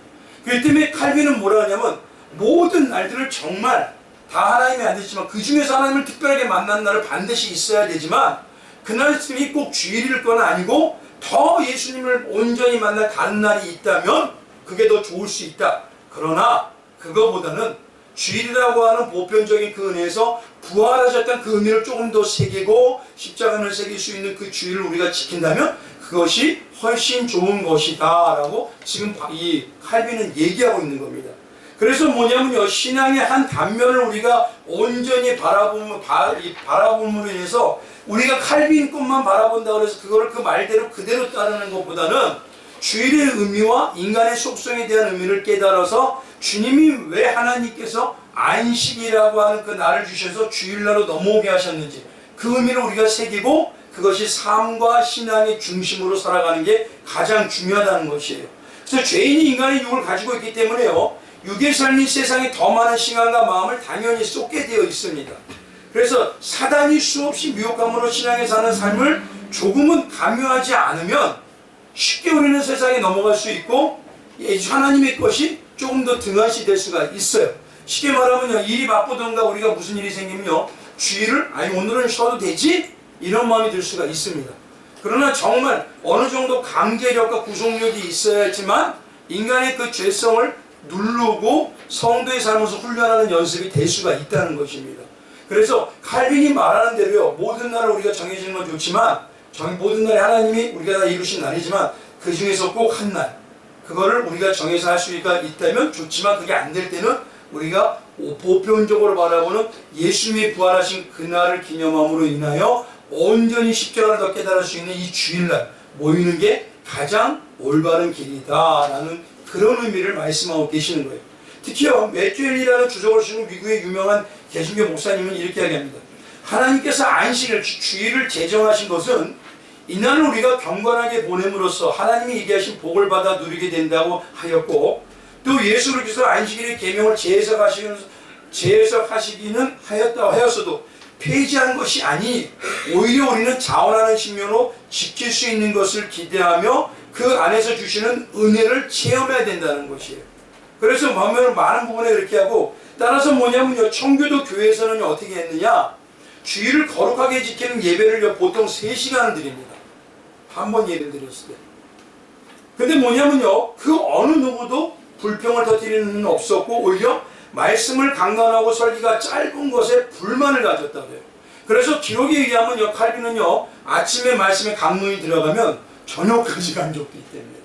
그렇기 때문에 칼빈은 뭐라 하냐면 모든 날들을 정말 다 하나님이 안 되지만 그 중에서 하나님을 특별하게 만난 날을 반드시 있어야 되지만 그날이 꼭 주일일 건 아니고 더 예수님을 온전히 만날 다른 날이 있다면 그게 더 좋을 수 있다. 그러나 그거보다는 주일이라고 하는 보편적인 그 은혜에서 부활하셨던 그 의미를 조금 더 새기고 십자가를 새길 수 있는 그 주일을 우리가 지킨다면 그것이 훨씬 좋은 것이다 라고 지금 이 칼빈은 얘기하고 있는 겁니다. 그래서 뭐냐면요, 신앙의 한 단면을 우리가 온전히 바라봄으로 인해서 우리가 칼빈 것만 바라본다고 해서 그거를 그 말대로 그대로 따르는 것보다는 주일의 의미와 인간의 속성에 대한 의미를 깨달아서 주님이 왜 하나님께서 안식이라고 하는 그 날을 주셔서 주일날로 넘어오게 하셨는지 그 의미를 우리가 새기고 그것이 삶과 신앙의 중심으로 살아가는 게 가장 중요하다는 것이에요. 그래서 죄인이 인간의 육을 가지고 있기 때문에요, 육의 삶이 세상에 더 많은 시간과 마음을 당연히 쏟게 되어 있습니다. 그래서 사단이 수없이 미혹함으로 신앙에 사는 삶을 조금은 강요하지 않으면 쉽게 우리는 세상에 넘어갈 수 있고 하나님의 것이 조금 더 등한시 될 수가 있어요. 쉽게 말하면요, 일이 바쁘던가 우리가 무슨 일이 생기면요, 주일을 오늘은 쉬어도 되지? 이런 마음이 들 수가 있습니다. 그러나 정말 어느 정도 강제력과 구속력이 있어야지만 인간의 그 죄성을 누르고 성도의 삶에서 훈련하는 연습이 될 수가 있다는 것입니다. 그래서 칼빈이 말하는 대로요, 모든 날을 우리가 정해지는 건 좋지만 모든 날에 하나님이 우리가 다 이루신 날이지만 그 중에서 꼭 한 날 그거를 우리가 정해서 할 수가 있다면 좋지만 그게 안 될 때는 우리가 보편적으로 바라보는 예수님이 부활하신 그날을 기념함으로 인하여 온전히 십자가를 더 깨달을 수 있는 이 주일날 모이는 게 가장 올바른 길이다라는 그런 의미를 말씀하고 계시는 거예요. 특히요, 매튜엘이라는 주석을 쓰는 미국의 유명한 개신교 목사님은 이렇게 이야기합니다. 하나님께서 안식일, 주일을 제정하신 것은 이날을 우리가 경건하게 보냄으로써 하나님이 얘기하신 복을 받아 누리게 된다고 하였고, 또 예수 그리스도 안식일의 계명을 재해석하시기는 하였어도 폐지한 것이 아니 오히려 우리는 자원하는 신명으로 지킬 수 있는 것을 기대하며 그 안에서 주시는 은혜를 체험해야 된다는 것이에요. 그래서 보면 많은 부분에 이렇게 하고, 따라서 뭐냐면요, 청교도 교회에서는 어떻게 했느냐, 주일을 거룩하게 지키는 예배를 보통 3시간을 드립니다. 한 번 예배를 드렸을 때. 근데 뭐냐면요, 그 어느 누구도 불평을 터뜨리는 일은 없었고 오히려 말씀을 강론하고 설기가 짧은 것에 불만을 가졌다고 해요. 그래서 기록에 의하면요, 칼빈은요, 아침에 말씀에 강론이 들어가면 저녁까지 간 적도 있답니다.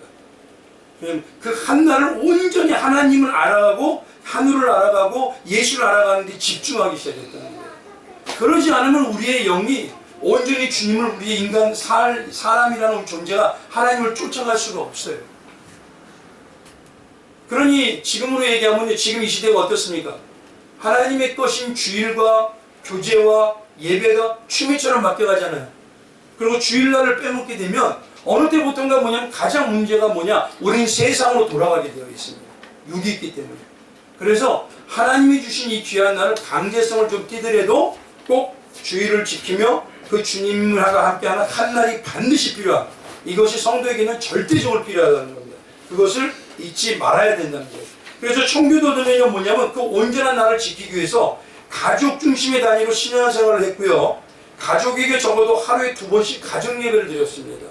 그 한 날을 온전히 하나님을 알아가고 하늘을 알아가고 예수를 알아가는 데 집중하기 시작했다는 거예요. 그러지 않으면 우리의 영이 온전히 주님을 우리의 사람이라는 존재가 하나님을 쫓아갈 수가 없어요. 그러니 지금으로 얘기하면 지금 이 시대가 어떻습니까? 하나님의 것인 주일과 교제와 예배가 취미처럼 바뀌어가잖아요. 그리고 주일날을 빼먹게 되면 어느 때부터인가 뭐냐면 가장 문제가 뭐냐? 우리는 세상으로 돌아가게 되어 있습니다. 육이 있기 때문에. 그래서 하나님이 주신 이 귀한 날을 강제성을 좀 띠더라도 꼭 주일을 지키며 그 주님과 함께하는 한 날이 반드시 필요한, 이것이 성도에게는 절대적으로 필요하다는 겁니다. 그것을 잊지 말아야 된다는 거예요. 그래서 청교도들은요 뭐냐면 그 온전한 날을 지키기 위해서 가족 중심의 단위로 신앙생활을 했고요. 가족에게 적어도 하루에 2번씩 가정 예배를 드렸습니다.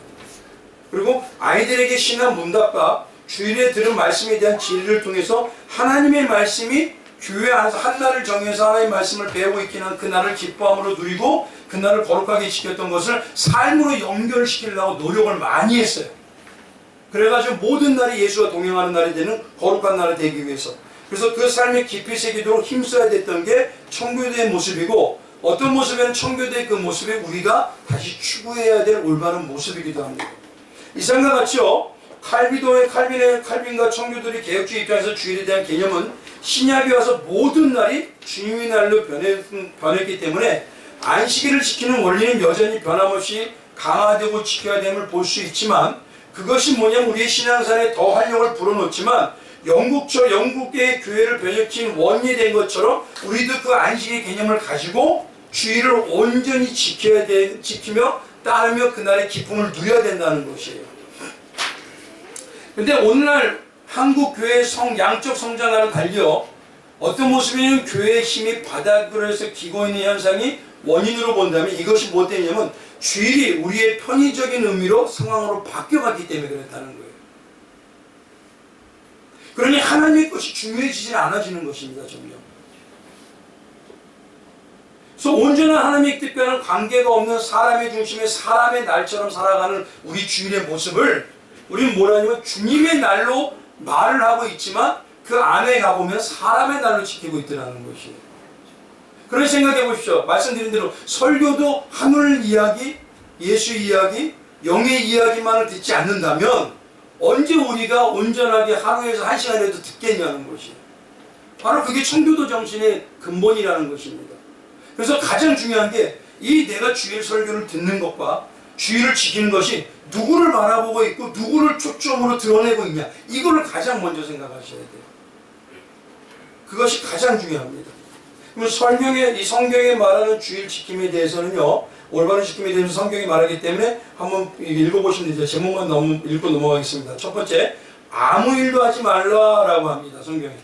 그리고 아이들에게 신앙 문답과 주일에 들은 말씀에 대한 진리를 통해서 하나님의 말씀이 교회 안에서 한 날을 정해서 하나님의 말씀을 배우고 있기는 그 날을 기뻐함으로 누리고 그 날을 거룩하게 지켰던 것을 삶으로 연결시키려고 노력을 많이 했어요. 그래가지고 모든 날이 예수와 동행하는 날이 되는 거룩한 날이 되기 위해서, 그래서 그 삶에 깊이 새기도록 힘써야 됐던 게 청교도의 모습이고, 어떤 모습에는 청교도의 그 모습이 우리가 다시 추구해야 될 올바른 모습이기도 합니다. 이상과 같이요, 칼빈과 청교도의 개혁주의 입장에서 주일에 대한 개념은 신약에 와서 모든 날이 주님의 날로 변했기 때문에 안식일을 지키는 원리는 여전히 변함없이 강화되고 지켜야 됨을 볼 수 있지만, 그것이 뭐냐면 우리의 신앙생활에 더 활력을 불어넣지만 영국의 교회를 변혁시킨 원인이 된 것처럼 우리도 그 안식의 개념을 가지고 주일을 온전히 지키며 따르며 그날의 기쁨을 누려야 된다는 것이에요. 근데 오늘날 한국 교회의 양적 성장과는 달리요, 어떤 모습이냐면 교회의 힘이 바닥으로 해서 기고 있는 현상이 원인으로 본다면 이것이 무엇 때문이냐면 주일이 우리의 편의적인 의미로 상황으로 바뀌어갔기 때문에 그렇다는 거예요. 그러니 하나님의 것이 중요해지지 않아지는 것입니다. 점점. 그래서 온전한 하나님의 뜻과는 관계가 없는 사람의 중심에 사람의 날처럼 살아가는 우리 주일의 모습을 우리는 뭐라 하냐면 주님의 날로 말을 하고 있지만 그 안에 가보면 사람의 날로 지키고 있더라는 것이에요. 그런 생각해 보십시오. 말씀드린 대로 설교도 하늘 이야기, 예수 이야기, 영의 이야기만을 듣지 않는다면 언제 우리가 온전하게 하루에서 1시간이라도 듣겠냐는 것이에요. 바로 그게 청교도 정신의 근본이라는 것입니다. 그래서 가장 중요한 게 이 내가 주일 설교를 듣는 것과 주일을 지키는 것이 누구를 바라보고 있고 누구를 초점으로 드러내고 있냐, 이거를 가장 먼저 생각하셔야 돼요. 그것이 가장 중요합니다. 그럼 성경에 말하는 주일 지킴에 대해서는요, 올바른 지킴에 대해서 성경이 말하기 때문에 한번 읽어보시면 되죠. 제목만 읽고 넘어가겠습니다. 첫 번째, 아무 일도 하지 말라라고 합니다. 성경에.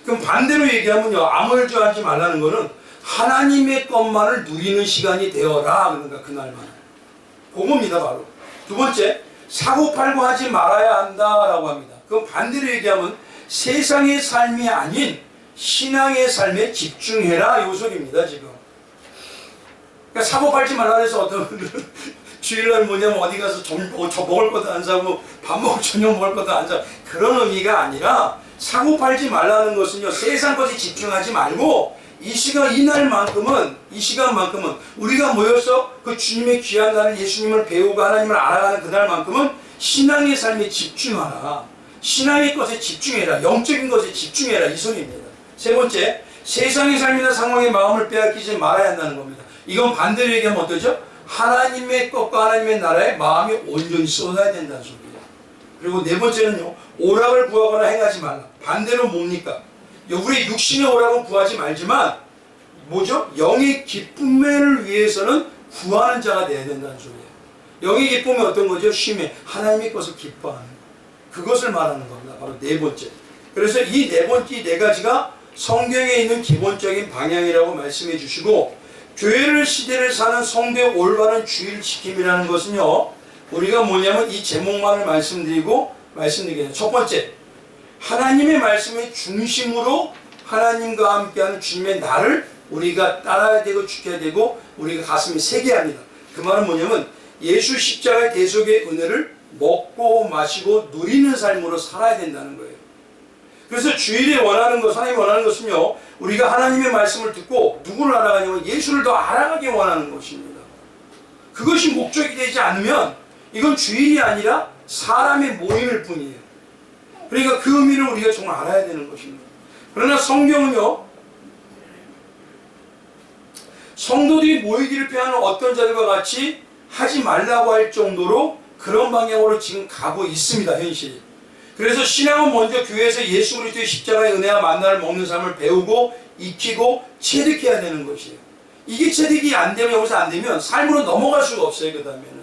그럼 반대로 얘기하면요, 아무 일도 하지 말라는 거는 하나님의 것만을 누리는 시간이 되어라. 그러니까 그날만. 그겁니다, 바로. 두 번째, 사고팔고 하지 말아야 한다라고 합니다. 그럼 반대로 얘기하면 세상의 삶이 아닌 신앙의 삶에 집중해라, 요 소리입니다, 지금. 그러니까 사고팔지 말라 해서 어떤 주일날 뭐냐면 어디 가서 저 먹을 것도 안 사고 밥 먹고 저녁 먹을 것도 안 사고 그런 의미가 아니라, 사고팔지 말라는 것은요, 세상 것에 집중하지 말고 이 시간만큼은 우리가 모여서 그 주님의 귀한 날을, 예수님을 배우고 하나님을 알아가는 그날만큼은 신앙의 삶에 집중하라. 신앙의 것에 집중해라. 영적인 것에 집중해라. 이 소리입니다. 세 번째, 세상의 삶이나 상황에 마음을 빼앗기지 말아야 한다는 겁니다. 이건 반대로 얘기하면 어떠죠? 하나님의 것과 하나님의 나라에 마음이 온전히 쏟아야 된다는 소리예요. 그리고 네 번째는요, 오락을 구하거나 행하지 말라. 반대로 뭡니까? 우리 육신의 오락은 구하지 말지만 뭐죠? 영의 기쁨을 위해서는 구하는 자가 되어야 된다는 소리예요. 영의 기쁨이 어떤 거죠? 쉼에 하나님의 것을 기뻐하는 것. 그것을 말하는 겁니다. 바로 네 번째. 그래서 이 네 가지가 성경에 있는 기본적인 방향이라고 말씀해 주시고, 교회를 시대를 사는 성도의 올바른 주일 지킴이라는 것은요, 우리가 뭐냐면 이 제목만을 말씀드리겠습니다. 첫 번째, 하나님의 말씀의 중심으로 하나님과 함께하는 주님의 날을 우리가 따라야 되고 지켜야 되고 우리가 가슴에 새겨야 합니다. 그 말은 뭐냐면 예수 십자가의 대속의 은혜를 먹고 마시고 누리는 삶으로 살아야 된다는 거예요. 그래서 주일에 하나님이 원하는 것은요, 우리가 하나님의 말씀을 듣고 누구를 알아가냐면 예수를 더 알아가게 원하는 것입니다. 그것이 목적이 되지 않으면 이건 주일이 아니라 사람의 모임일 뿐이에요. 그러니까 그 의미를 우리가 정말 알아야 되는 것입니다. 그러나 성경은요, 성도들이 모이기를 피하는 어떤 자들과 같이 하지 말라고 할 정도로 그런 방향으로 지금 가고 있습니다, 현실이. 그래서 신앙은 먼저 교회에서 예수 그리스도의 십자가의 은혜와 만나를 먹는 삶을 배우고 익히고 체득해야 되는 것이에요. 이게 체득이 안 되면, 여기서 안 되면 삶으로 넘어갈 수가 없어요, 그 다음에는요.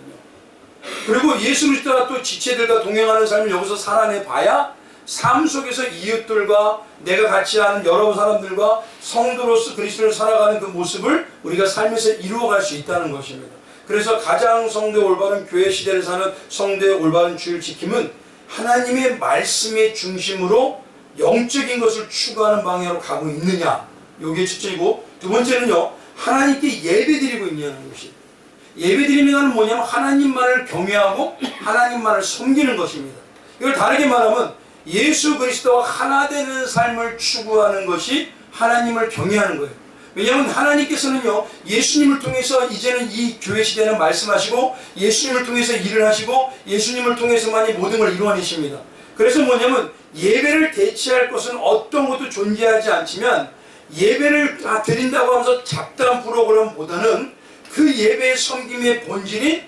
그리고 예수 그리스도가 또 지체들과 동행하는 삶을 여기서 살아내 봐야 삶 속에서 이웃들과 내가 같이 하는 여러 사람들과 성도로서 그리스도를 살아가는 그 모습을 우리가 삶에서 이루어갈 수 있다는 것입니다. 그래서 가장 성도의 올바른 교회 시대를 사는 성도의 올바른 주일 지킴은 하나님의 말씀의 중심으로 영적인 것을 추구하는 방향으로 가고 있느냐, 이게 첫째이고, 두 번째는요, 하나님께 예배드리고 있냐는 것이. 예배드리는 것은 뭐냐면 하나님만을 경외하고 하나님만을 섬기는 것입니다. 이걸 다르게 말하면 예수 그리스도와 하나 되는 삶을 추구하는 것이 하나님을 경외하는 거예요. 왜냐하면 하나님께서는요, 예수님을 통해서 이제는 이 교회 시대는 말씀하시고 예수님을 통해서 일을 하시고 예수님을 통해서만이 모든 걸 이루어내십니다. 그래서 뭐냐면 예배를 대체할 것은 어떤 것도 존재하지 않지만 예배를 다 드린다고 하면서 잡다한 프로그램보다는 그 예배의 섬김의 본질이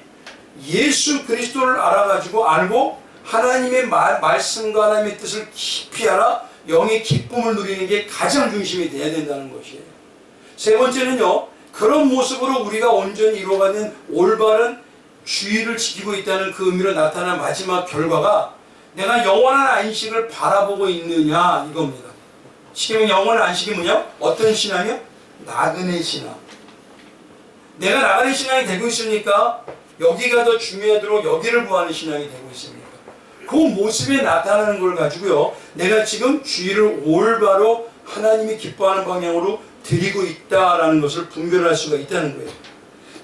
예수 그리스도를 알고 하나님의 말씀과 하나님의 뜻을 깊이 알아 영의 기쁨을 누리는 게 가장 중심이 돼야 된다는 것이에요. 세 번째는요, 그런 모습으로 우리가 온전히 이루어가는 올바른 주의를 지키고 있다는 그 의미로 나타난 마지막 결과가 내가 영원한 안식을 바라보고 있느냐, 이겁니다. 시키면 영원한 안식이 뭐냐? 어떤 신앙이요? 나그네 신앙. 내가 나그네 신앙이 되고 있으니까 여기가 더 중요하도록 여기를 구하는 신앙이 되고 있습니다. 그 모습에 나타나는 걸 가지고요, 내가 지금 주의를 올바로 하나님이 기뻐하는 방향으로 드리고 있다라는 것을 분별할 수가 있다는 거예요.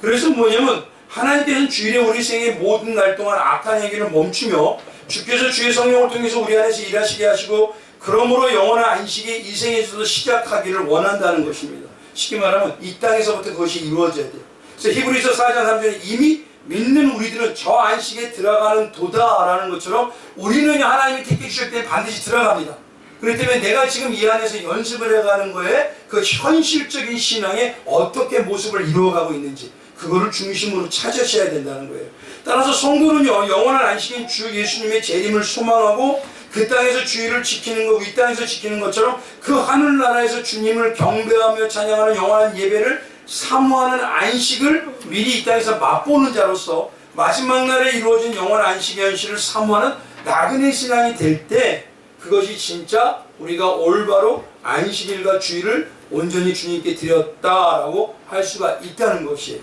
그래서 뭐냐면 하나님께서는 주일에 우리 생의 모든 날 동안 악한 얘기를 멈추며 주께서 주의 성령을 통해서 우리 안에서 일하시게 하시고 그러므로 영원한 안식이 이 생에서도 시작하기를 원한다는 것입니다. 쉽게 말하면 이 땅에서부터 그것이 이루어져야 돼요. 그래서 히브리서 4장 3절에 이미 믿는 우리들은 저 안식에 들어가는 도다라는 것처럼 우리는 하나님이 택해 주실 때 반드시 들어갑니다. 그렇기 때문에 내가 지금 이 안에서 연습을 해가는 거에 그 현실적인 신앙에 어떻게 모습을 이루어가고 있는지 그거를 중심으로 찾으셔야 된다는 거예요. 따라서 성도는요, 영원한 안식인 주 예수님의 재림을 소망하고 그 땅에서 주의를 지키는 것, 이 땅에서 지키는 것처럼 그 하늘나라에서 주님을 경배하며 찬양하는 영원한 예배를 사모하는 안식을 미리 이 땅에서 맛보는 자로서 마지막 날에 이루어진 영원한 안식의 현실을 사모하는 나그네 신앙이 될 때 그것이 진짜 우리가 올바로 안식일과 주일을 온전히 주님께 드렸다라고 할 수가 있다는 것이에요.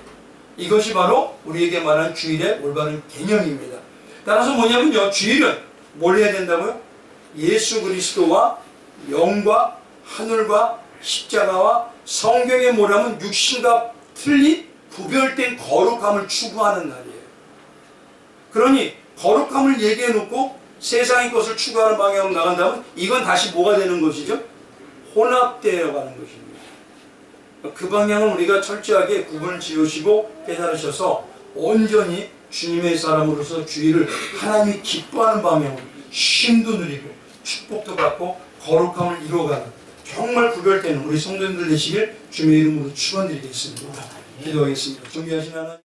이것이 바로 우리에게 말하는 주일의 올바른 개념입니다. 따라서 뭐냐면요, 주일은 뭘 해야 된다고요? 예수 그리스도와 영과 하늘과 십자가와 성경에 뭐라면 육신과 틀린 구별된 거룩함을 추구하는 날이에요. 그러니 거룩함을 얘기해 놓고 세상의 것을 추구하는 방향으로 나간다면 이건 다시 뭐가 되는 것이죠? 혼합되어 가는 것입니다. 그 방향은 우리가 철저하게 구분을 지으시고 깨달으셔서 온전히 주님의 사람으로서 주의를 하나님이 기뻐하는 방향으로 쉼도 누리고 축복도 받고 거룩함을 이루어가는 정말 구별되는 우리 성도님들 되시길 주님의 이름으로 축원드리겠습니다. 기도하겠습니다. 존귀하신 하나님.